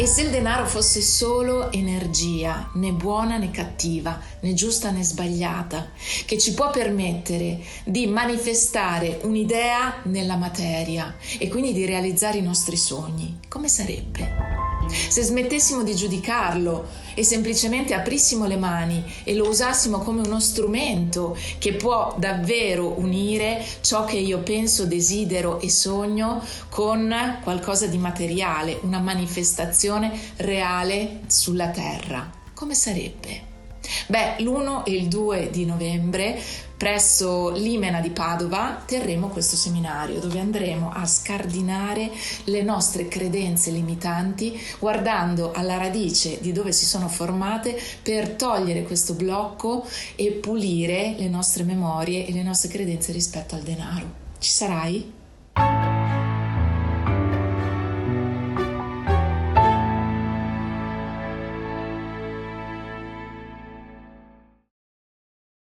E se il denaro fosse solo energia, né buona né cattiva, né giusta né sbagliata, che ci può permettere di manifestare un'idea nella materia e quindi di realizzare i nostri sogni, come sarebbe? Se smettessimo di giudicarlo e semplicemente aprissimo le mani e lo usassimo come uno strumento che può davvero unire ciò che io penso, desidero e sogno con qualcosa di materiale, una manifestazione reale sulla terra, come sarebbe? Beh, l'1 e il 2 di novembre presso l'Imena di Padova terremo questo seminario dove andremo a scardinare le nostre credenze limitanti guardando alla radice di dove si sono formate per togliere questo blocco e pulire le nostre memorie e le nostre credenze rispetto al denaro. Ci sarai?